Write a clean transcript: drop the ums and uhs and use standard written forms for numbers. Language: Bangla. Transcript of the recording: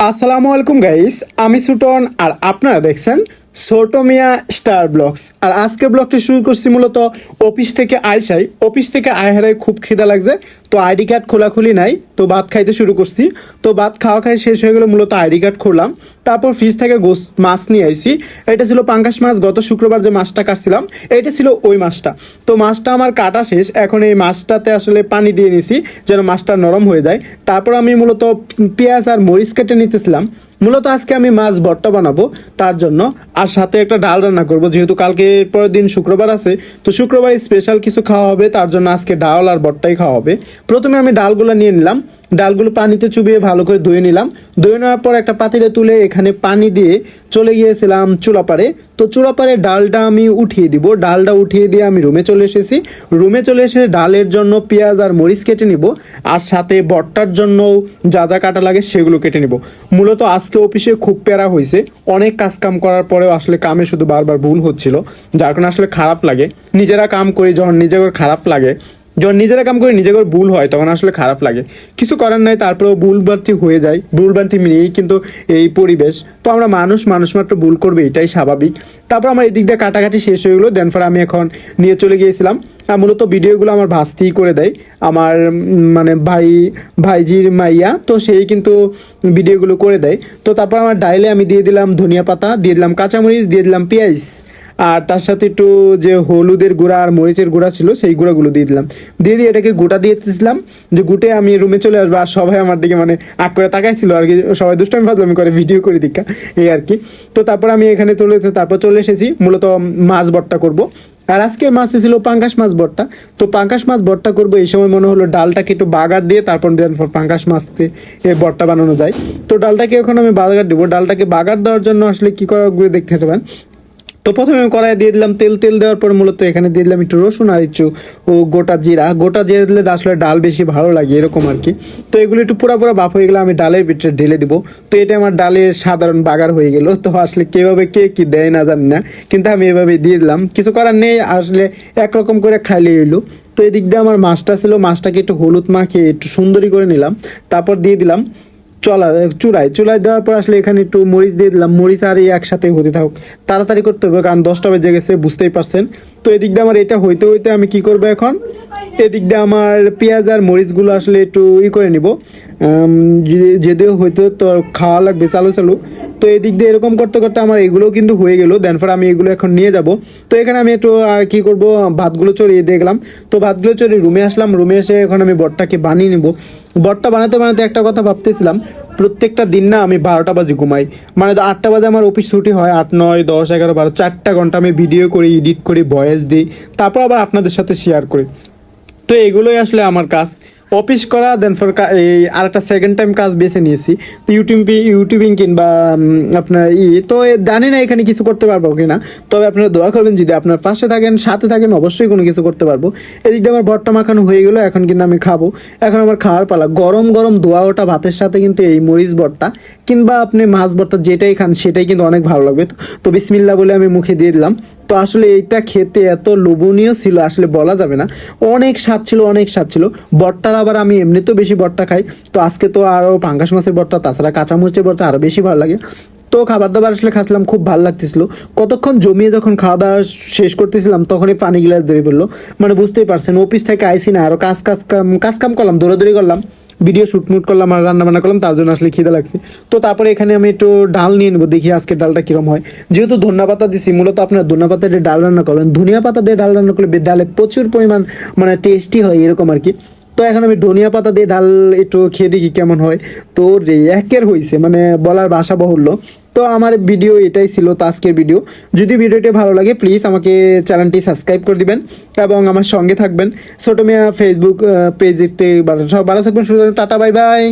আসসালামু আলাইকুম গাইস, আমি সুটন আর আপনারা দেখছেন ছোট মিয়া স্টার ব্লগস। আর আজকের ব্লগটি শুরু করছি মূলত অফিস থেকে অফিস থেকে হারাই খুব খিদা লাগছে, তো আইডি কার্ড খোলাখুলি নাই, তো ভাত খাইতে শুরু করছি। তো ভাত খাওয়া খাই শেষ হয়ে গেলো, মূলত আইডি কার্ড খুললাম, তারপর ফ্রিজ থেকে মাছ নিয়ে আইছি। এটা ছিল পাঙ্গাস মাছ, গত শুক্রবার যে মাছটা কাটছিলাম এটা ছিল ওই মাছটা। তো মাছটা আমার কাটা শেষ, এখন এই মাছটাতে আসলে পানি দিয়ে নিছি যেন মাছটা নরম হয়ে যায়। তারপর আমি মূলত পেঁয়াজ আর মরিচ কেটে নিতেছিলাম। মূলত আজকে আমি মাছ ভর্তা বানাবো তার জন্য, আর সাথে একটা ডাল রান্না করব, যেহেতু কালকে পরের দিন শুক্রবার আছে, তো শুক্রবার স্পেশাল কিছু খাওয়া হবে, তার জন্য আজকে ডাল আর ভর্তাই খাওয়া হবে। প্রথমে আমি ডালগুলো নিয়ে নিলাম, ডালগুলো পানিতে চুবিয়ে ভালো করে ধুয়ে নিলাম। ধুয়ে নেওয়ার পর একটা পাতিলে তুলে এখানে পানি দিয়ে চলে গিয়েছিলাম চুলাপাড়ে। তো চুলাপাড়ে ডালটা আমি উঠিয়ে দিব, ডালটা উঠিয়ে দিয়ে আমি রুমে চলে এসেছি। রুমে চলে এসে ডালের জন্য পেঁয়াজ আর মরিচ কেটে নিব, আর সাথে ভর্তার জন্য যা যা কাটা লাগে সেগুলো কেটে নিব। মূলত আজকে অফিসে খুব প্যারা হয়েছে, অনেক কাজ কাম করার পরেও আসলে কামে শুধু বারবার ভুল হচ্ছিল, যার কারণে আসলে খারাপ লাগে। নিজেরা কাম করি, যখন নিজেদের খারাপ লাগে, যখন নিজেরা কাম করে নিজেদের ভুল হয় তখন আসলে খারাপ লাগে। কিছু করার নাই, তারপরেও ভুল ভ্রান্তি হয়ে যায়, ভুল ভ্রান্তি মিলিয়েই কিন্তু এই পরিবেশ। তো আমরা মানুষ মাত্র ভুল করবে, এটাই স্বাভাবিক। তারপর আমার এদিক দিয়ে কাটাকাটি শেষ হয়ে গেলো, দেন আমি এখন নিয়ে চলে গিয়েছিলাম। আর মূলত ভিডিওগুলো আমার ভাস্তিই করে দেয়, আমার মানে ভাইজির মাইয়া, তো সেই কিন্তু ভিডিওগুলো করে দেয়। তো তারপর আমার ডাইলে আমি দিয়ে দিলাম ধনিয়া পাতা, দিয়ে দিলাম কাঁচামরিচ, দিয়ে দিলাম পেঁয়াজ, আর তার সাথে একটু যে হলুদের গুঁড়া আর মরিচের গুঁড়া ছিল সেই গুঁড়াগুলো দিয়ে দিলাম। দিয়ে এটাকে গোটা দিয়ে দিয়েছিলাম, যে গুটে আমি রুমে চলে আসবো। আর সবাই আমার দিকে মানে আগ করে তাকাইছিল আর কি, সবাই দুষ্টামি ফাজলামি করে ভিডিও করে দীক্ষা এই আর কি। তো তারপর আমি এখানে চলে এসেছি মূলত মাছ ভর্তা করব। আর আজকে মাছ ছিল পাঙ্গাস মাছ ভর্তা। তো পাঙ্গাস মাছ ভর্তা করবো, এই সময় মনে হলো ডালটাকে একটু বাগার দিয়ে তারপর পাঙ্গাস মাছকে ভর্তা বানানো যায়। তো ডালটাকে এখন আমি বাগার দেবো। ডালটাকে বাগার দেওয়ার জন্য আসলে কি করা দেখতে পাবেন। তো প্রথমে আমি কড়াইয়ে দিয়ে দিলাম তেল দেওয়ার পর মূলত এখানে দিয়ে দিলাম একটু রসুন আর একটু গোটা জিরা দিলে আসলে ডাল বেশি ভালো লাগে এরকম আর কি। তো এগুলো একটু পুরা বাফ হয়ে গেলে আমি ডালের ভিতরে ঢেলে দিব। তো এটা আমার ডালের সাধারণ বাগার হয়ে গেল। তো আসলে কে কি দেয় না জানি না, কিন্তু আমি এভাবে দিয়ে দিলাম, কিছু করার নেই, আসলে একরকম করে খাইলে হইলো। তো এদিক দিয়ে আমার মাছটা ছিল, মাছটাকে একটু হলুদ মাখিয়ে একটু সুন্দরী করে নিলাম, তারপর দিয়ে দিলাম চুলায় দেওয়ার পর আসলে এখানে একটু মরিচ দিয়ে দিলাম। মরিচ আর এই একসাথে হতে থাকুক, তাড়াতাড়ি করতে হবে কারণ 10টা বেজে গেছে, বুঝতেই পারছেন। তো এদিক দিয়ে আমার এটা হইতে আমি কি করবো এখন, এদিক দিয়ে আমার পেঁয়াজ আর মরিচগুলো আসলে একটু করে নিব, যদিও হয়তো তো খাওয়া লাগবে চালু। তো এদিক দিয়ে এরকম করতে আমার এগুলো কিন্তু হয়ে গেল। দেন পর আমি এগুলো এখন নিয়ে যাব। তো এখানে আমি একটু আর কি করব, ভাতগুলো চড়িয়ে দিয়ে গেলাম। তো ভাতগুলো চড়িয়ে রুমে আসলাম, রুমে এসে এখন আমি বটটাকে বানিয়ে নিব। বটটা বানাতে একটা কথা ভাবতেছিলাম, প্রত্যেকটা দিন না আমি 12টা বাজে ঘুমাই, মানে 8টা বাজে আমার অফিস ছুটি হয়, 8, 9, 10, 11, 12, 4টা ঘন্টা আমি ভিডিও করি, এডিট করি, ভয়েস দিই, তারপর আবার আপনাদের সাথে শেয়ার করি। তো এগুলোই আসলে আমার কাজ, অফিস করা। দেন ফর এই আর একটা সেকেন্ড টাইম কাজ বেছে নিয়েছি, তো ইউটিউবিং কিংবা আপনার তো জানি না এখানে কিছু করতে পারবো কিনা, তবে আপনারা দোয়া করবেন, যদি আপনার পাশে থাকেন সাথে থাকেন অবশ্যই কোনো কিছু করতে পারবো। এদিক দিয়ে আমার ভর্তা মাখানো হয়ে গেলো, এখন কিন্তু আমি খাবো। এখন আমার খাওয়ার পালা, গরম ধোয়া ওটা ভাতের সাথে কিন্তু এই মরিচ ভর্তা কিংবা আপনি মাছ ভর্তা যেটাই খান সেটাই কিন্তু অনেক ভালো লাগবে। তো বিসমিল্লাহ বলে আমি মুখে দিয়ে দিলাম। তো আসলে এইটা খেতে এত লোভনীয় ছিল আসলে বলা যাবে না, অনেক স্বাদ ছিল। ভর্তা আবার আমি এমনিতেও বেশি ভর্তা খাই, তো আজকে তো আরও পাঙ্গাস মাছের ভর্তা, তাছাড়া কাঁচামরিচের ভর্তা আরও বেশি ভালো লাগে। তো খাবার দাবার আসলে খাচ্ছিলাম, খুব ভালো লাগতেছিল। কতক্ষণ জমিয়ে যখন খাওয়া দাওয়া শেষ করতেছিলাম তখনই পানি গ্লাস ধরে পড়লো, মানে বুঝতেই পারছেন অফিস থেকে আইসি না, আরও কাজ কাম করলাম, দৌড়াদৌড়ি করলাম, ভিডিও শুট করলাম আর রান্না করলাম, তার জন্য আসলে খিদে লাগছে। তো তারপরে এখানে আমি একটু ডাল নিয়ে নেবো, দেখি আজকে ডালটা কিরম হয়। যেহেতু ধনিয়া পাতা দিছি, মূলত আপনার ধনিয়া পাতা দিয়ে ডাল রান্না করবেন, ধনিয়া পাতা দিয়ে ডাল রান্না করলে ডালে প্রচুর পরিমাণ মানে টেস্টি হয় এরকম আর কি। তো এখন আমি ধনিয়া পাতা দিয়ে ডাল একটু খেয়ে দেখি কেমন হয়। তো একের হয়েছে, মানে বলার ভাষা বাহুল্য। তো আমার ভিডিও এটাই ছিল, তো আজকের ভিডিও। যদি ভিডিওটি ভালো লাগে প্লিজ আমাকে চ্যানেলটি সাবস্ক্রাইব করে দিবেন এবং আমার সঙ্গে থাকবেন। ছোট মিয়া ফেসবুক পেজটি ভালো থাকবেন, টাটা, বাই বাই।